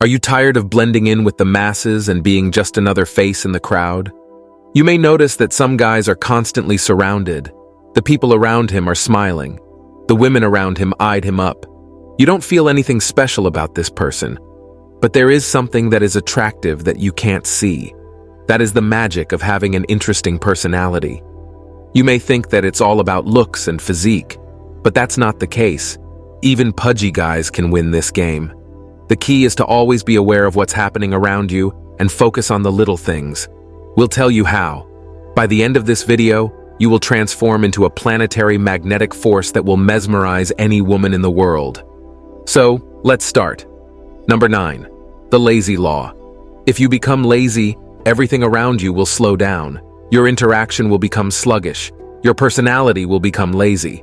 Are you tired of blending in with the masses and being just another face in the crowd? You may notice that some guys are constantly surrounded. The people around him are smiling. The women around him eyed him up. You don't feel anything special about this person, but there is something that is attractive that you can't see. That is the magic of having an interesting personality. You may think that it's all about looks and physique, but that's not the case. Even pudgy guys can win this game. The key is to always be aware of what's happening around you and focus on the little things. We'll tell you how. By the end of this video, you will transform into a planetary magnetic force that will mesmerize any woman in the world. So, let's start. Number 9. The lazy law. If you become lazy, everything around you will slow down. Your interaction will become sluggish. Your personality will become lazy.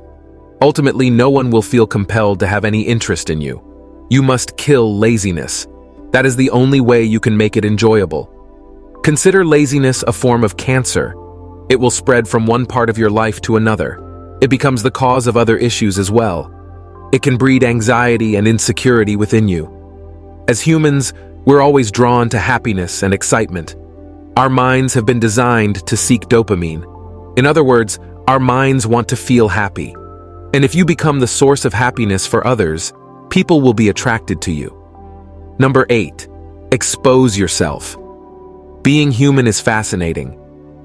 Ultimately, no one will feel compelled to have any interest in you. You must kill laziness. That is the only way you can make it enjoyable. Consider laziness a form of cancer. It will spread from one part of your life to another. It becomes the cause of other issues as well. It can breed anxiety and insecurity within you. As humans, we're always drawn to happiness and excitement. Our minds have been designed to seek dopamine. In other words, our minds want to feel happy. And if you become the source of happiness for others, people will be attracted to you. Number 8. Expose yourself. Being human is fascinating.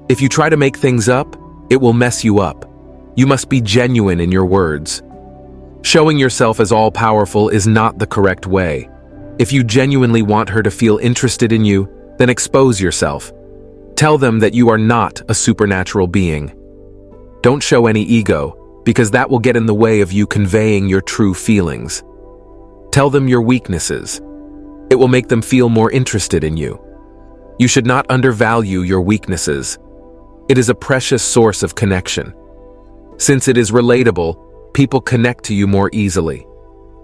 If you try to make things up, it will mess you up. You must be genuine in your words. Showing yourself as all-powerful is not the correct way. If you genuinely want her to feel interested in you, then expose yourself. Tell them that you are not a supernatural being. Don't show any ego, because that will get in the way of you conveying your true feelings. Tell them your weaknesses. It will make them feel more interested in you. You should not undervalue your weaknesses. It is a precious source of connection. Since it is relatable, people connect to you more easily.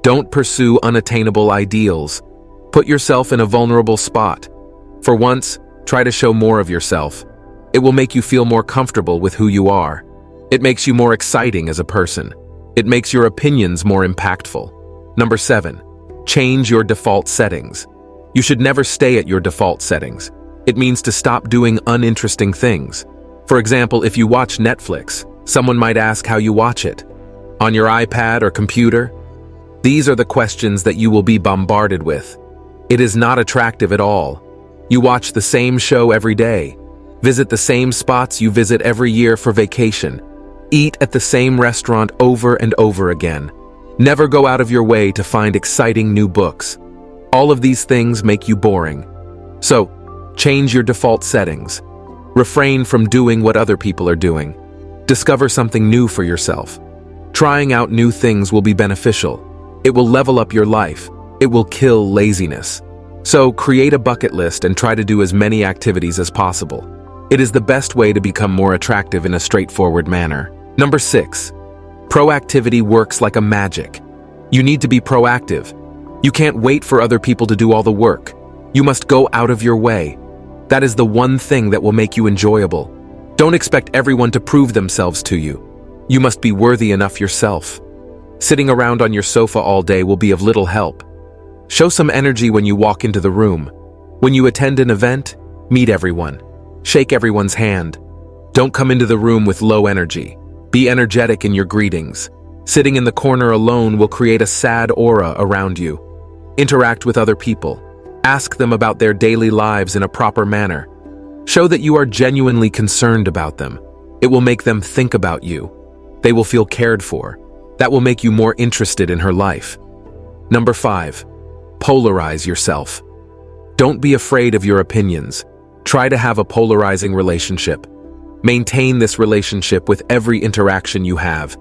Don't pursue unattainable ideals. Put yourself in a vulnerable spot. For once, try to show more of yourself. It will make you feel more comfortable with who you are. It makes you more exciting as a person. It makes your opinions more impactful. Number 7. Change your default settings. You should never stay at your default settings. It means to stop doing uninteresting things. For example, if you watch Netflix, someone might ask how you watch it. On your iPad or computer? These are the questions that you will be bombarded with. It is not attractive at all. You watch the same show every day. Visit the same spots you visit every year for vacation. Eat at the same restaurant over and over again. Never go out of your way to find exciting new books. All of these things make you boring. So, change your default settings. Refrain from doing what other people are doing. Discover something new for yourself. Trying out new things will be beneficial. It will level up your life. It will kill laziness. So, create a bucket list and try to do as many activities as possible. It is the best way to become more attractive in a straightforward manner. Number 6. Proactivity works like a magic. You need to be proactive. You can't wait for other people to do all the work. You must go out of your way. That is the one thing that will make you enjoyable. Don't expect everyone to prove themselves to you. You must be worthy enough yourself. Sitting around on your sofa all day will be of little help. Show some energy when you walk into the room. When you attend an event, meet everyone. Shake everyone's hand. Don't come into the room with low energy. Be energetic in your greetings. Sitting in the corner alone will create a sad aura around you. Interact with other people. Ask them about their daily lives in a proper manner. Show that you are genuinely concerned about them. It will make them think about you. They will feel cared for. That will make you more interested in her life. Number 5. Polarize yourself. Don't be afraid of your opinions. Try to have a polarizing relationship. Maintain this relationship with every interaction you have.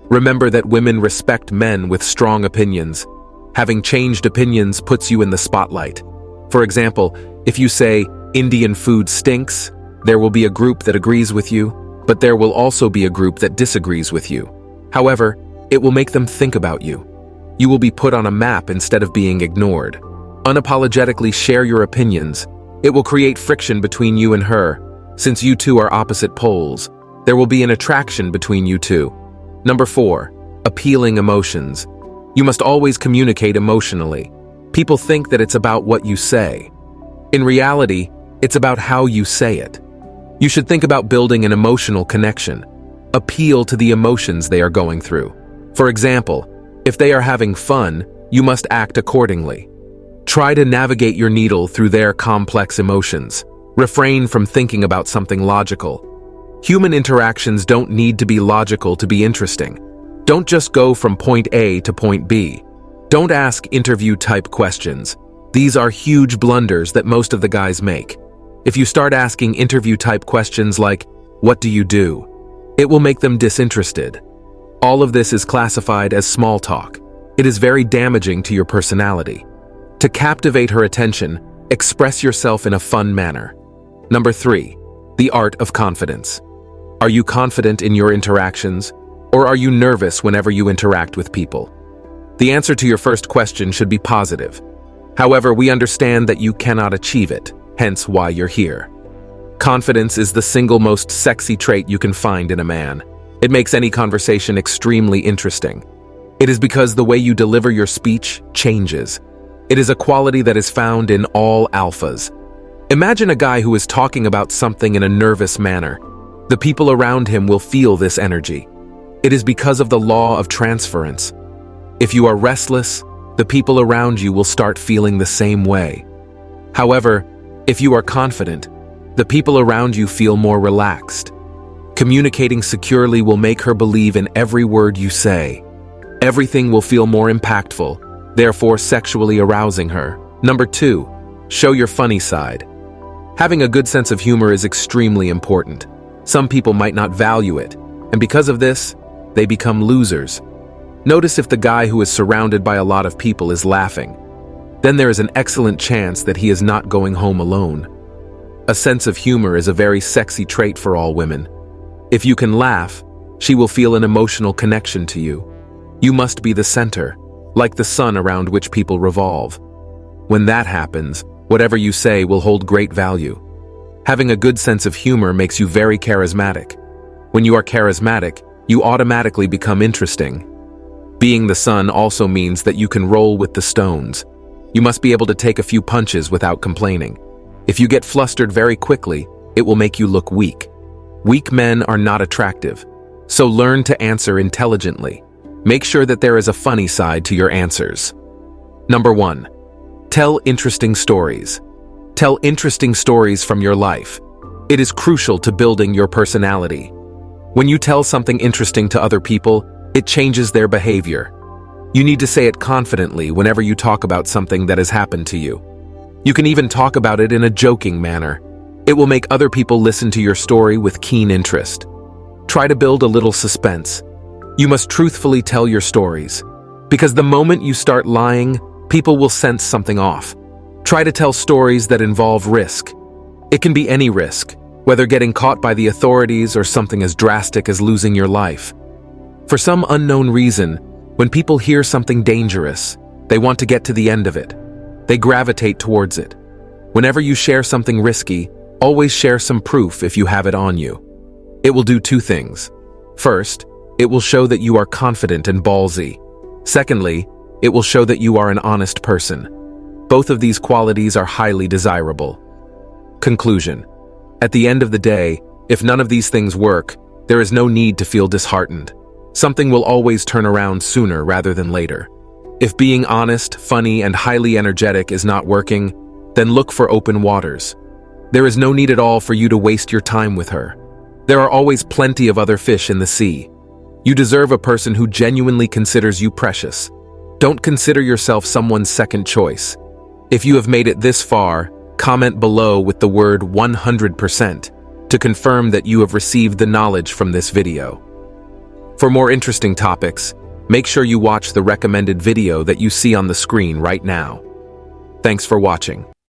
Remember that women respect men with strong opinions. Having changed opinions puts you in the spotlight. For example, if you say, Indian food stinks, there will be a group that agrees with you, but there will also be a group that disagrees with you. However, it will make them think about you. You will be put on a map instead of being ignored. Unapologetically share your opinions. It will create friction between you and her. Since you two are opposite poles, there will be an attraction between you two. Number 4. Appealing emotions. You must always communicate emotionally. People think that it's about what you say. In reality, it's about how you say it. You should think about building an emotional connection. Appeal to the emotions they are going through. For example, if they are having fun, you must act accordingly. Try to navigate your needle through their complex emotions. Refrain from thinking about something logical. Human interactions don't need to be logical to be interesting. Don't just go from point A to point B. Don't ask interview-type questions. These are huge blunders that most of the guys make. If you start asking interview-type questions like, "What do you do?" it will make them disinterested. All of this is classified as small talk. It is very damaging to your personality. To captivate her attention, express yourself in a fun manner. Number 3, the art of confidence. Are you confident in your interactions, or are you nervous whenever you interact with people? The answer to your first question should be positive. However, we understand that you cannot achieve it, hence why you're here. Confidence is the single most sexy trait you can find in a man. It makes any conversation extremely interesting. It is because the way you deliver your speech changes. It is a quality that is found in all alphas. Imagine a guy who is talking about something in a nervous manner. The people around him will feel this energy. It is because of the law of transference. If you are restless, the people around you will start feeling the same way. However, if you are confident, the people around you feel more relaxed. Communicating securely will make her believe in every word you say. Everything will feel more impactful, therefore sexually arousing her. Number 2, show your funny side. Having a good sense of humor is extremely important. Some people might not value it, and because of this, they become losers. Notice if the guy who is surrounded by a lot of people is laughing. Then there is an excellent chance that he is not going home alone. A sense of humor is a very sexy trait for all women. If you can laugh, she will feel an emotional connection to you. You must be the center, like the sun around which people revolve. When that happens, whatever you say will hold great value. Having a good sense of humor makes you very charismatic. When you are charismatic, you automatically become interesting. Being the sun also means that you can roll with the stones. You must be able to take a few punches without complaining. If you get flustered very quickly, it will make you look weak. Weak men are not attractive, so learn to answer intelligently. Make sure that there is a funny side to your answers. Number 1, tell interesting stories. Tell interesting stories from your life. It is crucial to building your personality. When you tell something interesting to other people, it changes their behavior. You need to say it confidently whenever you talk about something that has happened to you. You can even talk about it in a joking manner. It will make other people listen to your story with keen interest. Try to build a little suspense. You must truthfully tell your stories, because the moment you start lying, people will sense something off. Try to tell stories that involve risk. It can be any risk, whether getting caught by the authorities or something as drastic as losing your life. For some unknown reason, when people hear something dangerous, they want to get to the end of it. They gravitate towards it. Whenever you share something risky, always share some proof if you have it on you. It will do 2 things. First, it will show that you are confident and ballsy. Secondly, it will show that you are an honest person. Both of these qualities are highly desirable. Conclusion. At the end of the day, if none of these things work, there is no need to feel disheartened. Something will always turn around sooner rather than later. If being honest, funny, and highly energetic is not working, then look for open waters. There is no need at all for you to waste your time with her. There are always plenty of other fish in the sea. You deserve a person who genuinely considers you precious. Don't consider yourself someone's second choice. If you have made it this far, comment below with the word 100% to confirm that you have received the knowledge from this video. For more interesting topics, make sure you watch the recommended video that you see on the screen right now. Thanks for watching.